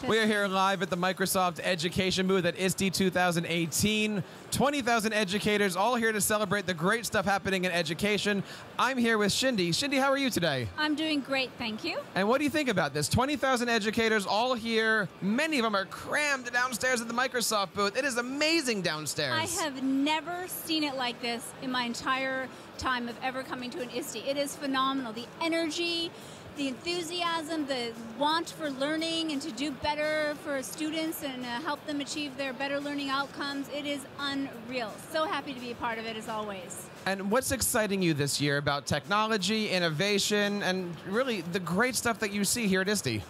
We are here live at the Microsoft Education booth at ISTE 2018. 20,000 educators all here to celebrate the great stuff happening in education. I'm here with Shindy. Shindy, how are you today? I'm doing great, thank you. And what do you think about this? 20,000 educators all here. Many of them are crammed downstairs at the Microsoft booth. It is amazing downstairs. I have never seen it like this in my entire time of ever coming to an ISTE. It is phenomenal. The energy, the enthusiasm, the want for learning and to do better for students and help them achieve their better learning outcomes. It is unreal. So happy to be a part of it as always. And what's exciting you this year about technology, innovation, and really the great stuff that you see here at ISTE?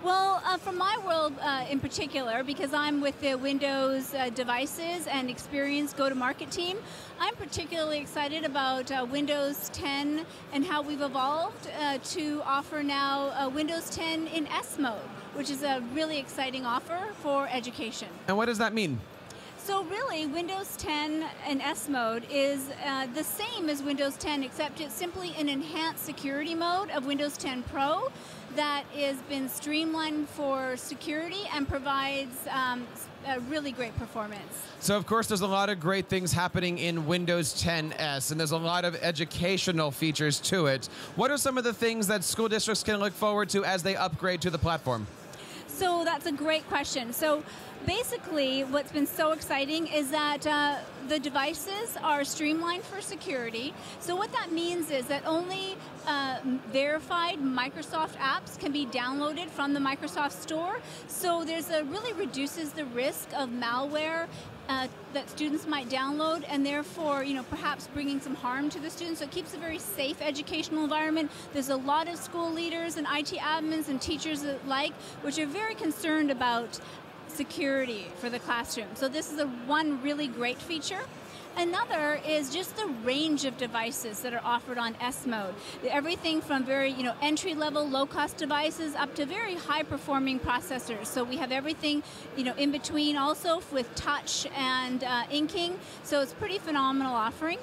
Well, from my world in particular, because I'm with the Windows devices and experience go-to-market team, I'm particularly excited about Windows 10 and how we've evolved to offer now Windows 10 in S mode, which is a really exciting offer for education. And what does that mean? So really, Windows 10 in S mode is the same as Windows 10, except it's simply an enhanced security mode of Windows 10 Pro that has been streamlined for security and provides a really great performance. So, of course, there's a lot of great things happening in Windows 10s, and there's a lot of educational features to it. What are some of the things that school districts can look forward to as they upgrade to the platform? So that's a great question. So basically, what's been so exciting is that the devices are streamlined for security. So what that means is that only verified Microsoft apps can be downloaded from the Microsoft Store. So really reduces the risk of malware that students might download, and therefore, perhaps bringing some harm to the students. So it keeps a very safe educational environment. There's a lot of school leaders and IT admins and teachers alike, which are very concerned about security for the classroom. So this is one really great feature. Another is just the range of devices that are offered on S mode. Everything from very entry-level, low-cost devices up to very high-performing processors. So we have everything in between, also with touch and inking. So it's pretty phenomenal offering.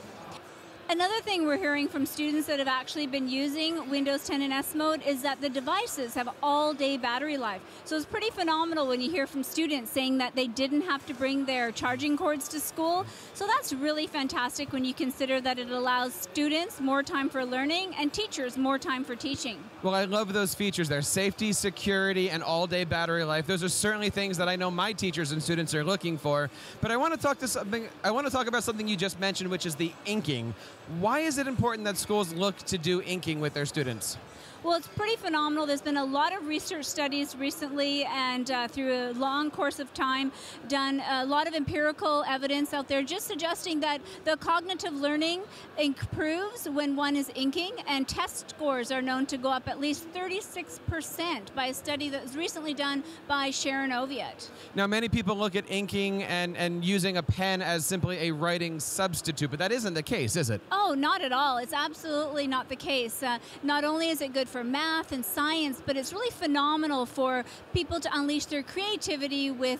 Another thing we're hearing from students that have actually been using Windows 10 in S mode is that the devices have all-day battery life. So it's pretty phenomenal when you hear from students saying that they didn't have to bring their charging cords to school. So that's really fantastic when you consider that it allows students more time for learning and teachers more time for teaching. Well, I love those features there. Safety, security, and all-day battery life. Those are certainly things that I know my teachers and students are looking for. But I want to talk about something you just mentioned, which is the inking. Why is it important that schools look to do inking with their students? Well, it's pretty phenomenal. There's been a lot of research studies recently and through a long course of time done a lot of empirical evidence out there just suggesting that the cognitive learning improves when one is inking, and test scores are known to go up at least 36% by a study that was recently done by Sharon Oviatt. Now, many people look at inking and using a pen as simply a writing substitute, but that isn't the case, is it? Oh, not at all. It's absolutely not the case. Not only is it good for math and science, but it's really phenomenal for people to unleash their creativity with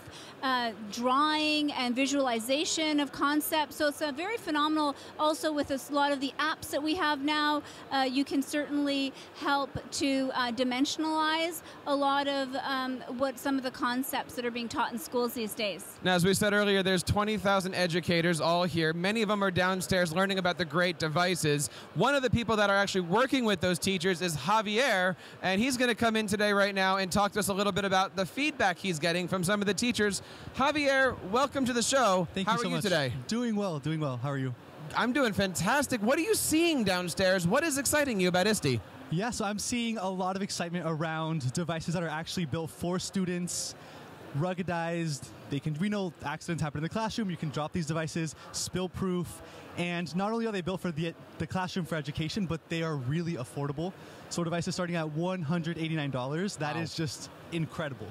drawing and visualization of concepts. So it's very phenomenal. Also, with a lot of the apps that we have now, you can certainly help to dimensionalize a lot of some of the concepts that are being taught in schools these days. Now, as we said earlier, there's 20,000 educators all here. Many of them are downstairs learning about the great devices. One of the people that are actually working with those teachers is Javier, and he's going to come in today right now and talk to us a little bit about the feedback he's getting from some of the teachers. Javier, welcome to the show. Thank you so much. How are you today? Doing well, doing well. How are you? I'm doing fantastic. What are you seeing downstairs? What is exciting you about ISTE? Yeah, so I'm seeing a lot of excitement around devices that are actually built for students, ruggedized. We know accidents happen in the classroom. You can drop these devices, spill-proof, and not only are they built for the classroom for education, but they are really affordable. So devices starting at $189. That is just incredible.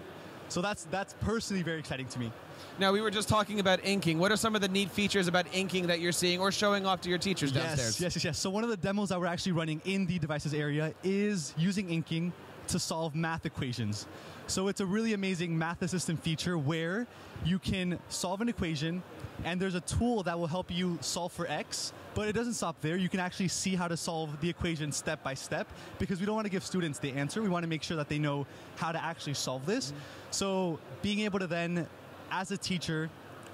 So that's personally very exciting to me. Now, we were just talking about inking. What are some of the neat features about inking that you're seeing or showing off to your teachers downstairs? Yes. So one of the demos that we're actually running in the devices area is using inking to solve math equations. So it's a really amazing math assistant feature where you can solve an equation, and there's a tool that will help you solve for x, but it doesn't stop there. You can actually see how to solve the equation step by step, because we don't want to give students the answer. We want to make sure that they know how to actually solve this. So being able to then, as a teacher,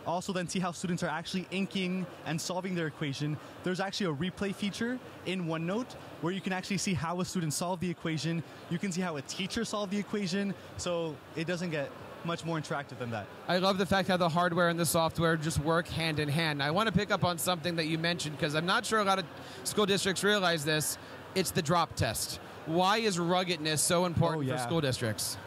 also then see how students are actually inking and solving their equation. There's actually a replay feature in OneNote where you can actually see how a student solved the equation. You can see how a teacher solved the equation. So it doesn't get much more interactive than that. I love the fact how the hardware and the software just work hand in hand. I want to pick up on something that you mentioned, because I'm not sure a lot of school districts realize this. It's the drop test. Why is ruggedness so important for school districts?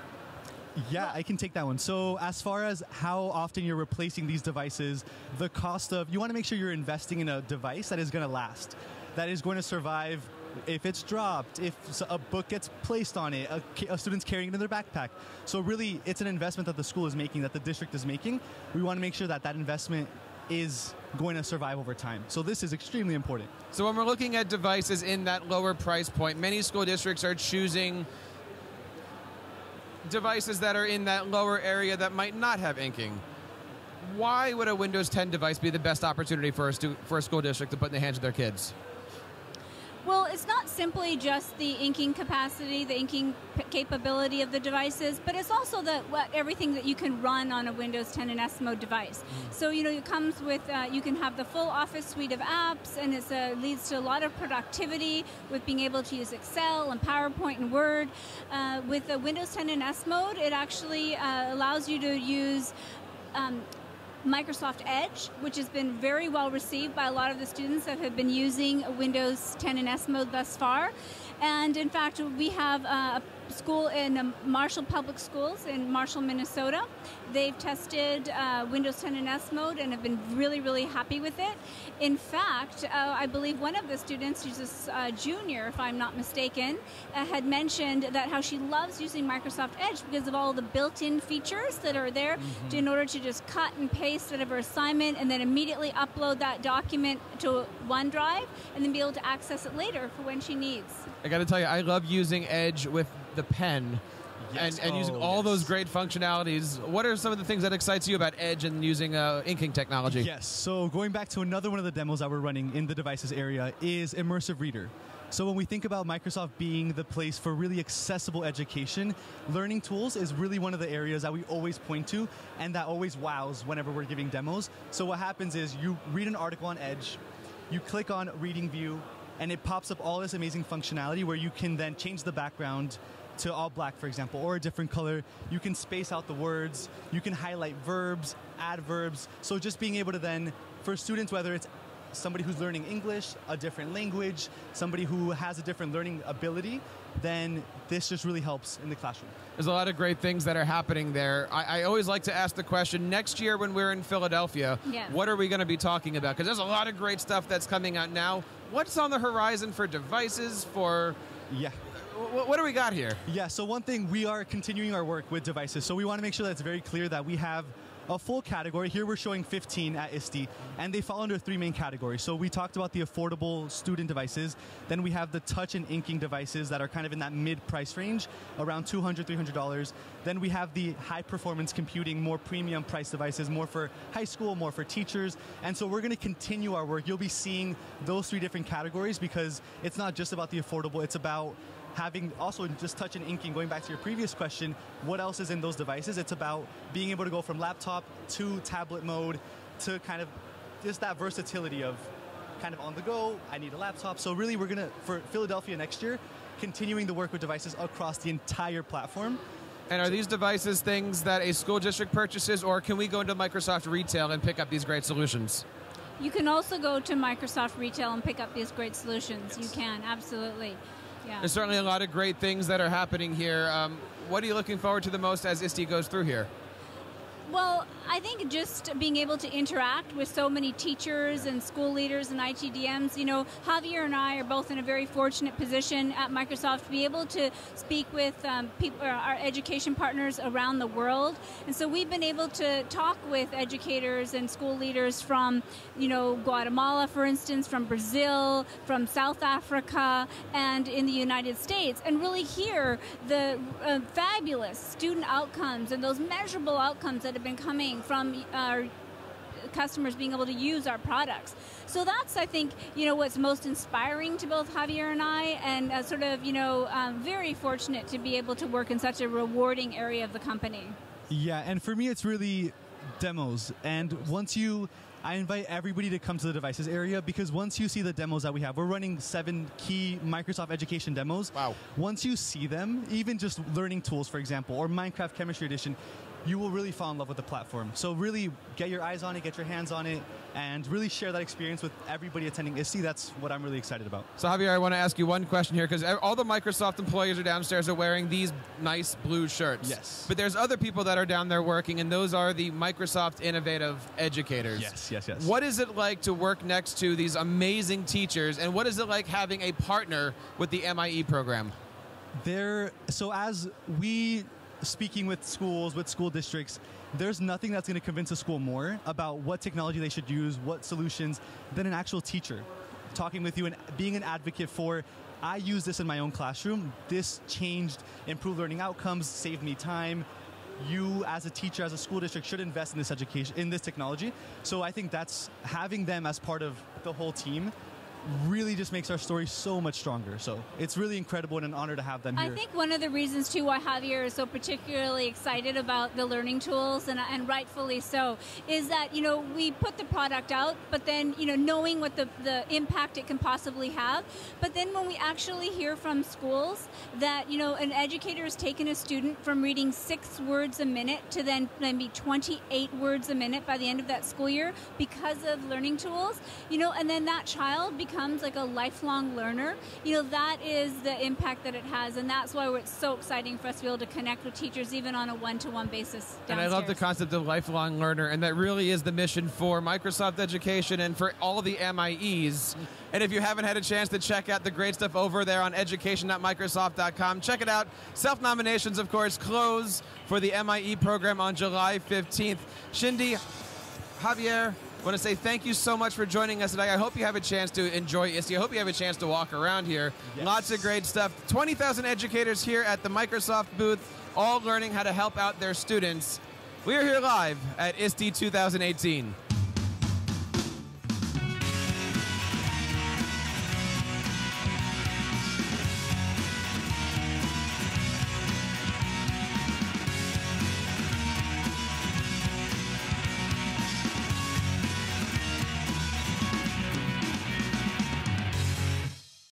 Yeah, I can take that one. So as far as how often you're replacing these devices, the cost of, you want to make sure you're investing in a device that is going to last, that is going to survive if it's dropped, if a book gets placed on it, a student's carrying it in their backpack. So really, it's an investment that the school is making, that the district is making. We want to make sure that that investment is going to survive over time. So this is extremely important. So when we're looking at devices in that lower price point, many school districts are choosing devices that are in that lower area that might not have inking. Why would a Windows 10 device be the best opportunity for a school district to put in the hands of their kids? Well, it's not simply just the inking capacity, the inking capability of the devices, but it's also everything that you can run on a Windows 10 and S mode device. So, it comes with, you can have the full Office suite of apps, and it leads to a lot of productivity with being able to use Excel and PowerPoint and Word. With the Windows 10 and S mode, it actually allows you to use Microsoft Edge, which has been very well received by a lot of the students that have been using Windows 10 and S mode thus far. And in fact, we have a school in Marshall Public Schools in Marshall, Minnesota. They've tested Windows 10 and S mode and have been really, really happy with it. In fact, I believe one of the students, who's a junior, if I'm not mistaken, had mentioned that how she loves using Microsoft Edge because of all the built-in features that are there in order to just cut and paste whatever assignment and then immediately upload that document to OneDrive and then be able to access it later for when she needs. I got to tell you, I love using Edge with the pen. Yes. And using all those great functionalities. What are some of the things that excites you about Edge and using inking technology? Yes, so going back to another one of the demos that we're running in the devices area is Immersive Reader. So when we think about Microsoft being the place for really accessible education, learning tools is really one of the areas that we always point to and that always wows whenever we're giving demos. So what happens is you read an article on Edge, you click on Reading View, and it pops up all this amazing functionality where you can then change the background to all black, for example, or a different color. You can space out the words. You can highlight verbs, adverbs. So just being able to then, for students, whether it's somebody who's learning English, a different language, somebody who has a different learning ability, then this just really helps in the classroom. There's a lot of great things that are happening there. I always like to ask the question, next year when we're in Philadelphia, what are we going to be talking about? Because there's a lot of great stuff that's coming out now. What's on the horizon for devices, for... Yeah. What do we got here? Yeah, so one thing, we are continuing our work with devices. So we want to make sure that it's very clear that we have a full category. Here we're showing 15 at ISTE, and they fall under 3 main categories. So we talked about the affordable student devices. Then we have the touch and inking devices that are kind of in that mid-price range, around $200, $300. Then we have the high-performance computing, more premium price devices, more for high school, more for teachers. And so we're going to continue our work. You'll be seeing those 3 different categories because it's not just about the affordable. It's about having also just touch and inking, going back to your previous question, what else is in those devices? It's about being able to go from laptop to tablet mode to kind of just that versatility of kind of on the go, I need a laptop. So really we're going to, for Philadelphia next year, continuing the work with devices across the entire platform. And are these devices things that a school district purchases, or can we go into Microsoft Retail and pick up these great solutions? You can also go to Microsoft Retail and pick up these great solutions. You can, absolutely. Yeah. There's certainly a lot of great things that are happening here. What are you looking forward to the most as ISTE goes through here? Well, I think just being able to interact with so many teachers and school leaders and ITDMs, you know, Javier and I are both in a very fortunate position at Microsoft to be able to speak with people, our education partners around the world. And so we've been able to talk with educators and school leaders from, you know, Guatemala, for instance, from Brazil, from South Africa, and in the United States, and really hear the fabulous student outcomes and those measurable outcomes that have been coming from our customers being able to use our products. So that's, I think, you know, what's most inspiring to both Javier and I, and sort of, you know, very fortunate to be able to work in such a rewarding area of the company. Yeah, and for me, it's really demos. And I invite everybody to come to the devices area, because once you see the demos that we have, we're running 7 key Microsoft Education demos. Wow. Once you see them, even just learning tools, for example, or Minecraft Chemistry Edition, you will really fall in love with the platform. So really get your eyes on it, get your hands on it, and really share that experience with everybody attending ISTE. That's what I'm really excited about. So Javier, I want to ask you one question here, because all the Microsoft employees are downstairs are wearing these nice blue shirts. Yes. But there's other people that are down there working, and those are the Microsoft Innovative Educators. Yes. What is it like to work next to these amazing teachers, and what is it like having a partner with the MIE program? So as we speaking with schools, with school districts, there's nothing that's going to convince a school more about what technology they should use, what solutions, than an actual teacher talking with you and being an advocate for, I use this in my own classroom. This changed, improved learning outcomes, saved me time. You, as a teacher, as a school district, should invest in this education, in this technology. So I think that's having them as part of the whole team really just makes our story so much stronger. So it's really incredible and an honor to have them here. I think one of the reasons, too, why Javier is so particularly excited about the learning tools, and rightfully so, is that, you know, we put the product out, but then, you know, knowing what the impact it can possibly have. But then when we actually hear from schools that, you know, an educator has taken a student from reading 6 words a minute to then maybe 28 words a minute by the end of that school year because of learning tools, you know, and then that child becomes like a lifelong learner, you know, that is the impact that it has, and that's why it's so exciting for us to be able to connect with teachers even on a one-to-one basis downstairs. And I love the concept of lifelong learner, and that really is the mission for Microsoft Education and for all the MIEs. And if you haven't had a chance to check out the great stuff over there on education.microsoft.com, check it out. Self-nominations, of course, close for the MIE program on July 15th. Shindy, Javier, I want to say thank you so much for joining us today. I hope you have a chance to enjoy ISTE. I hope you have a chance to walk around here. Yes. Lots of great stuff. 20,000 educators here at the Microsoft booth, all learning how to help out their students. We are here live at ISTE 2018.